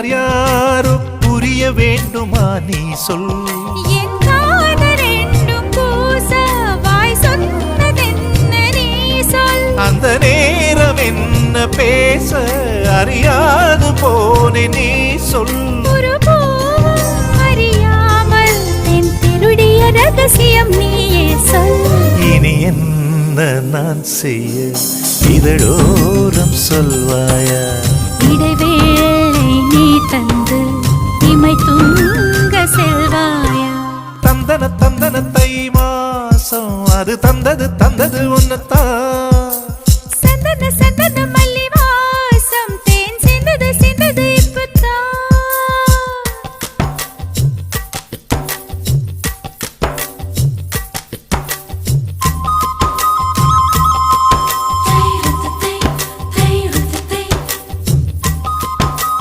யார் யாரோ புரிய வேண்டுமா நீ சொல். என் காதல் ரெண்டும் பூச வாய் சொன்னதென்ன நீ சொல். அந்த நேரம் என்ன பேச அறியாது போனே நீ சொல். ஒரு பூவும் அறியாமல் என் திருடிய ரகசியம் நீயே சொல். இனி என்ன நான் செய்ய இதழோரம் சொல்வாயா? இடைவேளை நீ தந்து இமை தூங்க செல்வாயா? தந்தன தந்தன தை மாசம் அது தந்தது